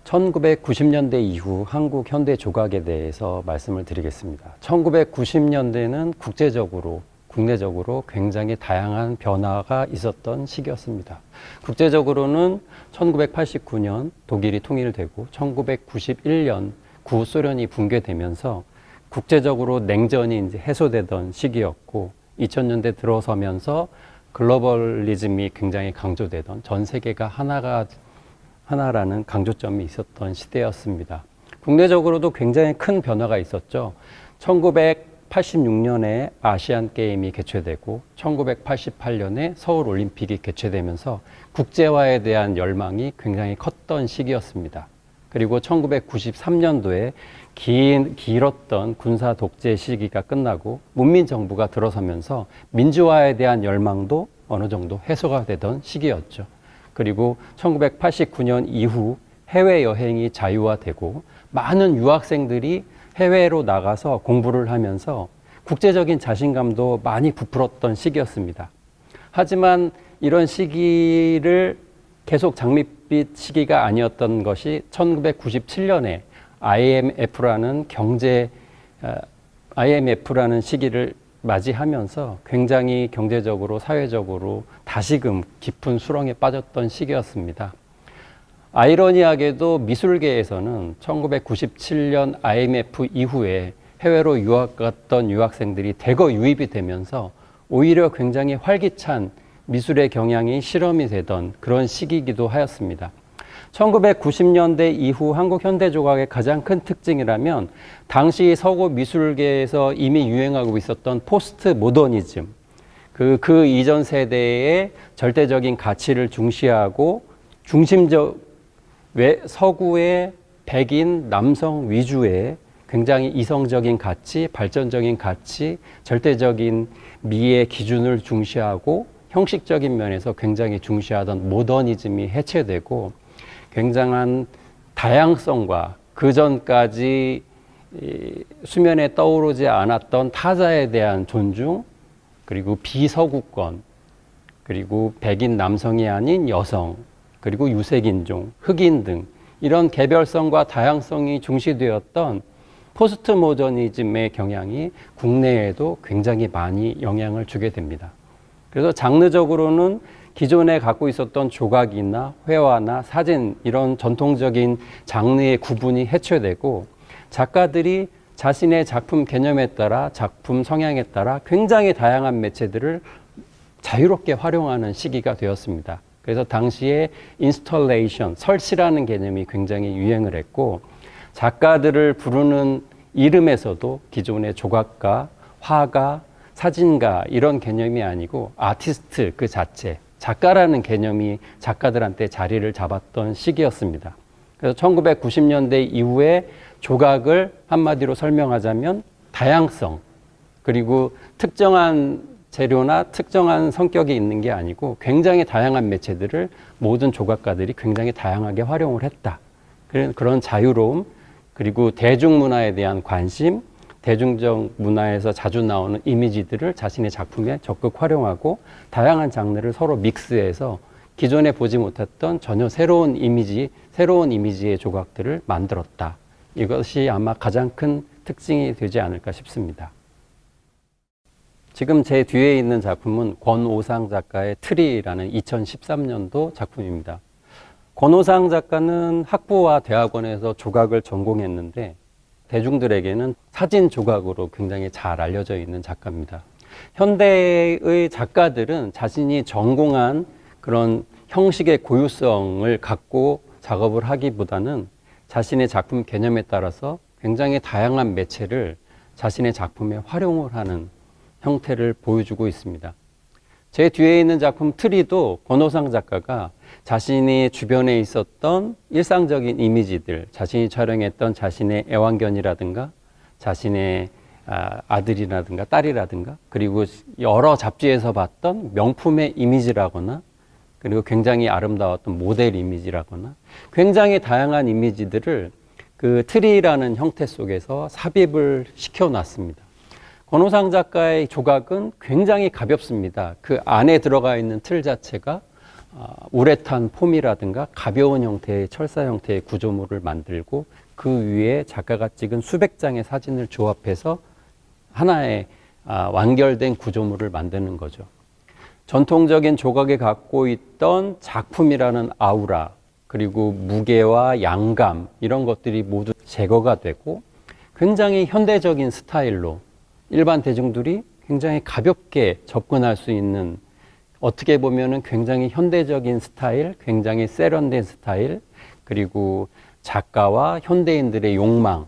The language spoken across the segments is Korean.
1990년대 이후 한국 현대 조각에 대해서 말씀을 드리겠습니다. 1990년대는 국제적으로, 국내적으로 굉장히 다양한 변화가 있었던 시기였습니다. 국제적으로는 1989년 독일이 통일되고 1991년 구소련이 붕괴되면서 국제적으로 냉전이 이제 해소되던 시기였고 2000년대 들어서면서 글로벌리즘이 굉장히 강조되던 전 세계가 하나라는 강조점이 있었던 시대였습니다. 국내적으로도 굉장히 큰 변화가 있었죠. 1986년에 아시안 게임이 개최되고 1988년에 서울 올림픽이 개최되면서 국제화에 대한 열망이 굉장히 컸던 시기였습니다. 그리고 1993년도에 길었던 군사 독재 시기가 끝나고 문민정부가 들어서면서 민주화에 대한 열망도 어느 정도 해소가 되던 시기였죠. 그리고 1989년 이후 해외여행이 자유화되고 많은 유학생들이 해외로 나가서 공부를 하면서 국제적인 자신감도 많이 부풀었던 시기였습니다. 하지만 이런 시기를 계속 장밋빛 시기가 아니었던 것이 1997년에 IMF라는 시기를 맞이하면서 굉장히 경제적으로, 사회적으로 다시금 깊은 수렁에 빠졌던 시기였습니다. 아이러니하게도 미술계에서는 1997년 IMF 이후에 해외로 유학 갔던 유학생들이 대거 유입이 되면서 오히려 굉장히 활기찬 미술의 경향이 실험이 되던 그런 시기이기도 하였습니다. 1990년대 이후 한국 현대조각의 가장 큰 특징이라면 당시 서구 미술계에서 이미 유행하고 있었던 포스트 모더니즘, 그 이전 세대의 절대적인 가치를 중시하고 서구의 백인 남성 위주의 굉장히 이성적인 가치, 발전적인 가치, 절대적인 미의 기준을 중시하고 형식적인 면에서 굉장히 중시하던 모더니즘이 해체되고 굉장한 다양성과 그 전까지 수면에 떠오르지 않았던 타자에 대한 존중, 그리고 비서구권, 그리고 백인 남성이 아닌 여성, 그리고 유색인종, 흑인 등 이런 개별성과 다양성이 중시되었던 포스트 모더니즘의 경향이 국내에도 굉장히 많이 영향을 주게 됩니다. 그래서 장르적으로는 기존에 갖고 있었던 조각이나 회화나 사진 이런 전통적인 장르의 구분이 해체되고 작가들이 자신의 작품 개념에 따라 작품 성향에 따라 굉장히 다양한 매체들을 자유롭게 활용하는 시기가 되었습니다. 그래서 당시에 인스톨레이션, 설치라는 개념이 굉장히 유행을 했고 작가들을 부르는 이름에서도 기존의 조각가, 화가, 사진가 이런 개념이 아니고 아티스트 그 자체, 작가라는 개념이 작가들한테 자리를 잡았던 시기였습니다. 그래서 1990년대 이후에 조각을 한마디로 설명하자면 다양성, 그리고 특정한 재료나 특정한 성격이 있는 게 아니고 굉장히 다양한 매체들을 모든 조각가들이 굉장히 다양하게 활용을 했다. 그런 자유로움, 그리고 대중문화에 대한 관심, 대중적 문화에서 자주 나오는 이미지들을 자신의 작품에 적극 활용하고 다양한 장르를 서로 믹스해서 기존에 보지 못했던 전혀 새로운 이미지의 조각들을 만들었다. 이것이 아마 가장 큰 특징이 되지 않을까 싶습니다. 지금 제 뒤에 있는 작품은 권오상 작가의 트리라는 2013년도 작품입니다. 권오상 작가는 학부와 대학원에서 조각을 전공했는데 대중들에게는 사진 조각으로 굉장히 잘 알려져 있는 작가입니다. 현대의 작가들은 자신이 전공한 그런 형식의 고유성을 갖고 작업을 하기보다는 자신의 작품 개념에 따라서 굉장히 다양한 매체를 자신의 작품에 활용을 하는 형태를 보여주고 있습니다. 제 뒤에 있는 작품 트리도 권오상 작가가 자신이 주변에 있었던 일상적인 이미지들, 자신이 촬영했던 자신의 애완견이라든가 자신의 아들이라든가 딸이라든가 그리고 여러 잡지에서 봤던 명품의 이미지라거나 그리고 굉장히 아름다웠던 모델 이미지라거나 굉장히 다양한 이미지들을 그 트리라는 형태 속에서 삽입을 시켜놨습니다. 권오상 작가의 조각은 굉장히 가볍습니다. 그 안에 들어가 있는 틀 자체가 우레탄 폼이라든가 가벼운 형태의 철사 형태의 구조물을 만들고 그 위에 작가가 찍은 수백 장의 사진을 조합해서 하나의 완결된 구조물을 만드는 거죠. 전통적인 조각이 갖고 있던 작품이라는 아우라, 그리고 무게와 양감 이런 것들이 모두 제거가 되고 굉장히 현대적인 스타일로 일반 대중들이 굉장히 가볍게 접근할 수 있는, 어떻게 보면은 굉장히 현대적인 스타일, 굉장히 세련된 스타일, 그리고 작가와 현대인들의 욕망,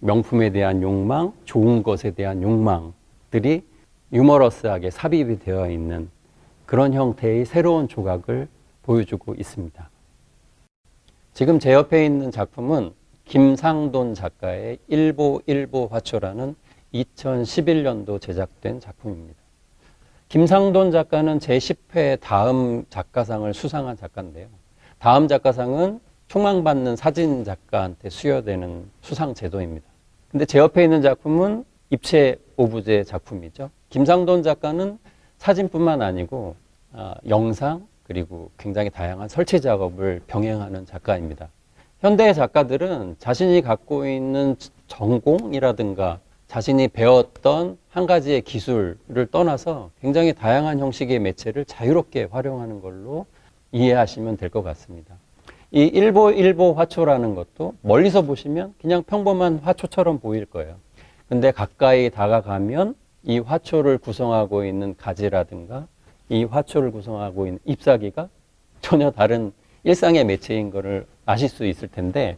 명품에 대한 욕망, 좋은 것에 대한 욕망들이 유머러스하게 삽입이 되어 있는 그런 형태의 새로운 조각을 보여주고 있습니다. 지금 제 옆에 있는 작품은 김상돈 작가의 일보 화초라는 2011년도 제작된 작품입니다. 김상돈 작가는 제10회 다음 작가상을 수상한 작가인데요. 다음 작가상은 총망받는 사진 작가한테 수여되는 수상 제도입니다. 근데 제 옆에 있는 작품은 입체 오브제 작품이죠. 김상돈 작가는 사진뿐만 아니고 영상 그리고 굉장히 다양한 설치 작업을 병행하는 작가입니다. 현대 작가들은 자신이 갖고 있는 전공이라든가 자신이 배웠던 한 가지의 기술을 떠나서 굉장히 다양한 형식의 매체를 자유롭게 활용하는 걸로 이해하시면 될 것 같습니다. 이 일보 화초라는 것도 멀리서 보시면 그냥 평범한 화초처럼 보일 거예요. 근데 가까이 다가가면 이 화초를 구성하고 있는 가지라든가 이 화초를 구성하고 있는 잎사귀가 전혀 다른 일상의 매체인 것을 아실 수 있을 텐데,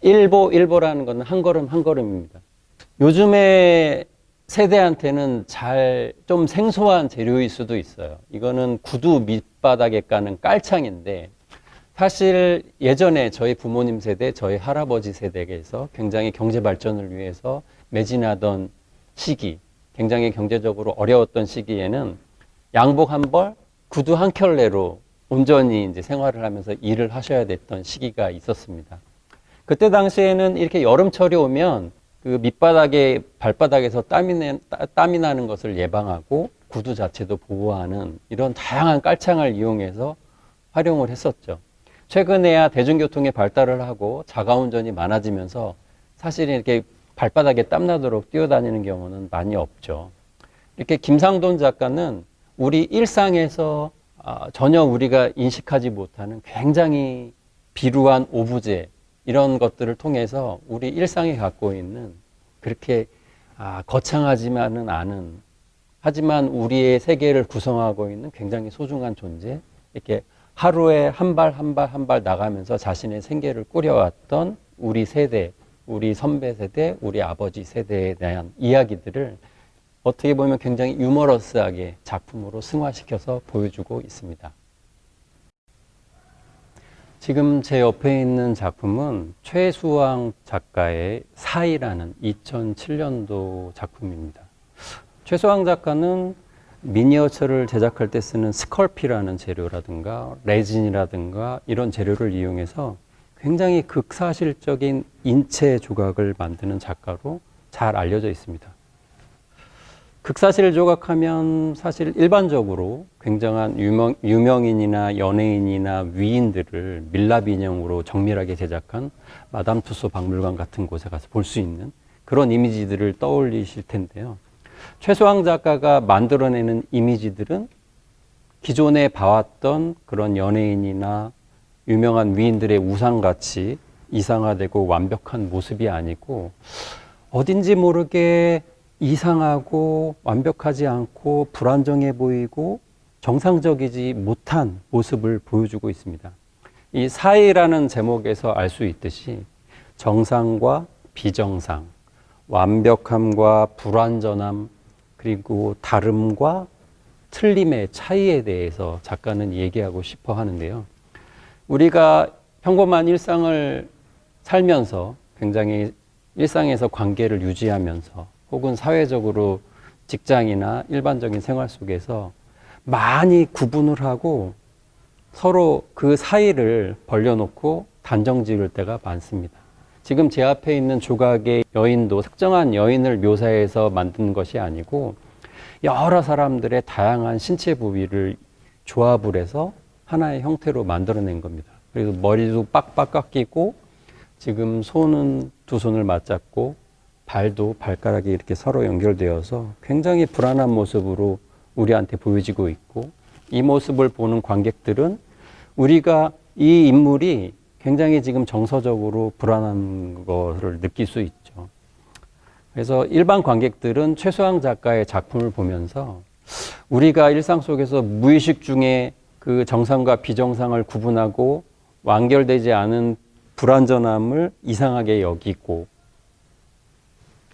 일보라는 것은 한 걸음 한 걸음입니다. 요즘의 세대한테는 좀 생소한 재료일 수도 있어요. 이거는 구두 밑바닥에 까는 깔창인데, 사실 예전에 저희 부모님 세대, 저희 할아버지 세대에서 굉장히 경제 발전을 위해서 매진하던 시기, 굉장히 경제적으로 어려웠던 시기에는 양복 한 벌, 구두 한 켤레로 온전히 이제 생활을 하면서 일을 하셔야 됐던 시기가 있었습니다. 그때 당시에는 이렇게 여름철이 오면 그 밑바닥에 발바닥에서 땀이 나는 것을 예방하고 구두 자체도 보호하는 이런 다양한 깔창을 이용해서 활용을 했었죠. 최근에야 대중교통의 발달을 하고 자가운전이 많아지면서 사실 이렇게 발바닥에 땀나도록 뛰어다니는 경우는 많이 없죠. 이렇게 김상돈 작가는 우리 일상에서 전혀 우리가 인식하지 못하는 굉장히 비루한 오브제, 이런 것들을 통해서 우리 일상에 갖고 있는 그렇게 거창하지만은 않은, 하지만 우리의 세계를 구성하고 있는 굉장히 소중한 존재, 이렇게 하루에 한 발 한 발 한 발 나가면서 자신의 생계를 꾸려왔던 우리 세대, 우리 선배 세대, 우리 아버지 세대에 대한 이야기들을 어떻게 보면 굉장히 유머러스하게 작품으로 승화시켜서 보여주고 있습니다. 지금 제 옆에 있는 작품은 최수왕 작가의 사이라는 2007년도 작품입니다. 최수왕 작가는 미니어처를 제작할 때 쓰는 스컬피라는 재료라든가 레진이라든가 이런 재료를 이용해서 굉장히 극사실적인 인체 조각을 만드는 작가로 잘 알려져 있습니다. 극사실 조각하면 사실 일반적으로 굉장한 유명인이나 연예인이나 위인들을 밀랍 인형으로 정밀하게 제작한 마담 투소 박물관 같은 곳에 가서 볼 수 있는 그런 이미지들을 떠올리실 텐데요. 최수왕 작가가 만들어내는 이미지들은 기존에 봐왔던 그런 연예인이나 유명한 위인들의 우상같이 이상화되고 완벽한 모습이 아니고 어딘지 모르게 이상하고 완벽하지 않고 불안정해 보이고 정상적이지 못한 모습을 보여주고 있습니다. 이 사이라는 제목에서 알 수 있듯이 정상과 비정상, 완벽함과 불완전함, 그리고 다름과 틀림의 차이에 대해서 작가는 얘기하고 싶어 하는데요. 우리가 평범한 일상을 살면서 굉장히 일상에서 관계를 유지하면서 혹은 사회적으로 직장이나 일반적인 생활 속에서 많이 구분을 하고 서로 그 사이를 벌려놓고 단정 지을 때가 많습니다. 지금 제 앞에 있는 조각의 여인도 특정한 여인을 묘사해서 만든 것이 아니고 여러 사람들의 다양한 신체 부위를 조합을 해서 하나의 형태로 만들어낸 겁니다. 그래서 머리도 빡빡 깎이고 지금 손은 두 손을 맞잡고 발도 발가락이 이렇게 서로 연결되어서 굉장히 불안한 모습으로 우리한테 보여지고 있고, 이 모습을 보는 관객들은 우리가 이 인물이 굉장히 지금 정서적으로 불안한 것을 느낄 수 있죠. 그래서 일반 관객들은 최소영 작가의 작품을 보면서 우리가 일상 속에서 무의식 중에 그 정상과 비정상을 구분하고 완결되지 않은 불완전함을 이상하게 여기고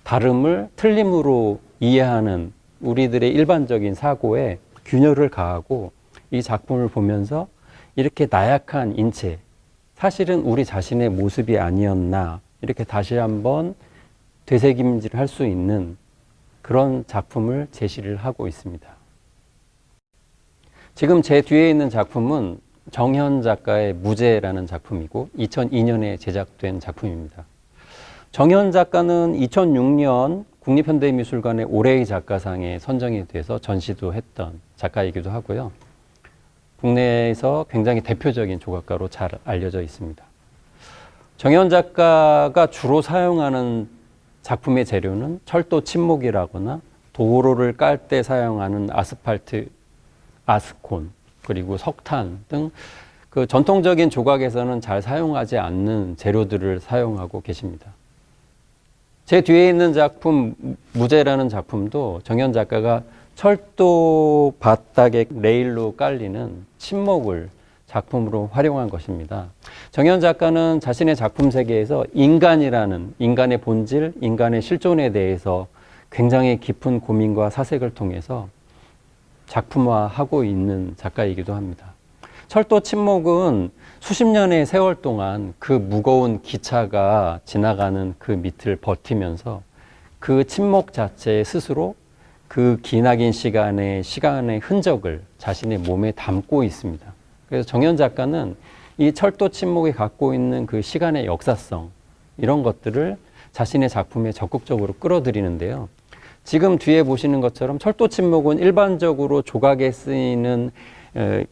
다름을 틀림으로 이해하는 우리들의 일반적인 사고에 균열을 가하고, 이 작품을 보면서 이렇게 나약한 인체, 사실은 우리 자신의 모습이 아니었나, 이렇게 다시 한번 되새김질을 할 수 있는 그런 작품을 제시를 하고 있습니다. 지금 제 뒤에 있는 작품은 정현 작가의 무제라는 작품이고 2002년에 제작된 작품입니다. 정현 작가는 2006년 국립현대미술관의 올해의 작가상에 선정이 돼서 전시도 했던 작가이기도 하고요. 국내에서 굉장히 대표적인 조각가로 잘 알려져 있습니다. 정현 작가가 주로 사용하는 작품의 재료는 철도 침목이라거나 도로를 깔 때 사용하는 아스팔트, 아스콘, 그리고 석탄 등 그 전통적인 조각에서는 잘 사용하지 않는 재료들을 사용하고 계십니다. 제 뒤에 있는 작품 무제라는 작품도 정현 작가가 철도 바닥에 레일로 깔리는 침목을 작품으로 활용한 것입니다. 정현 작가는 자신의 작품 세계에서 인간이라는, 인간의 본질, 인간의 실존에 대해서 굉장히 깊은 고민과 사색을 통해서 작품화하고 있는 작가이기도 합니다. 철도 침목은 수십 년의 세월 동안 그 무거운 기차가 지나가는 그 밑을 버티면서 그 침목 자체 스스로 그 기나긴 시간의 흔적을 자신의 몸에 담고 있습니다. 그래서 정현 작가는 이 철도 침목이 갖고 있는 그 시간의 역사성, 이런 것들을 자신의 작품에 적극적으로 끌어들이는데요. 지금 뒤에 보시는 것처럼 철도 침목은 일반적으로 조각에 쓰이는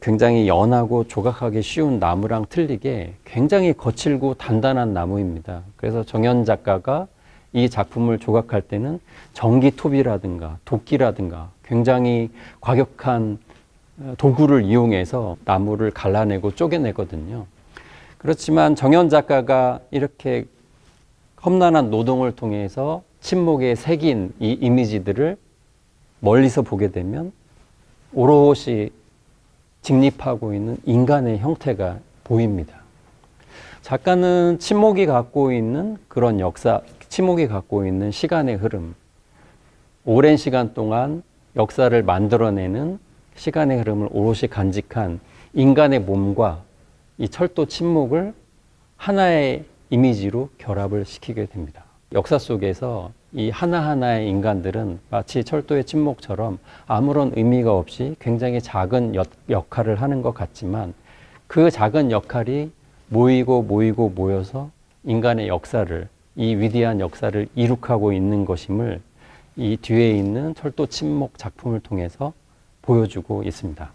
굉장히 연하고 조각하기 쉬운 나무랑 틀리게 굉장히 거칠고 단단한 나무입니다. 그래서 정현 작가가 이 작품을 조각할 때는 전기톱이라든가 도끼라든가 굉장히 과격한 도구를 이용해서 나무를 갈라내고 쪼개내거든요. 그렇지만 정현 작가가 이렇게 험난한 노동을 통해서 침목에 새긴 이 이미지들을 멀리서 보게 되면 오롯이 직립하고 있는 인간의 형태가 보입니다. 작가는 침목이 갖고 있는 그런 역사, 침목이 갖고 있는 시간의 흐름, 오랜 시간 동안 역사를 만들어내는 시간의 흐름을 오롯이 간직한 인간의 몸과 이 철도 침목을 하나의 이미지로 결합을 시키게 됩니다. 역사 속에서 이 하나하나의 인간들은 마치 철도의 침목처럼 아무런 의미가 없이 굉장히 작은 역할을 하는 것 같지만, 그 작은 역할이 모이고 모여서 인간의 역사를, 이 위대한 역사를 이룩하고 있는 것임을 이 뒤에 있는 철도 침목 작품을 통해서 보여주고 있습니다.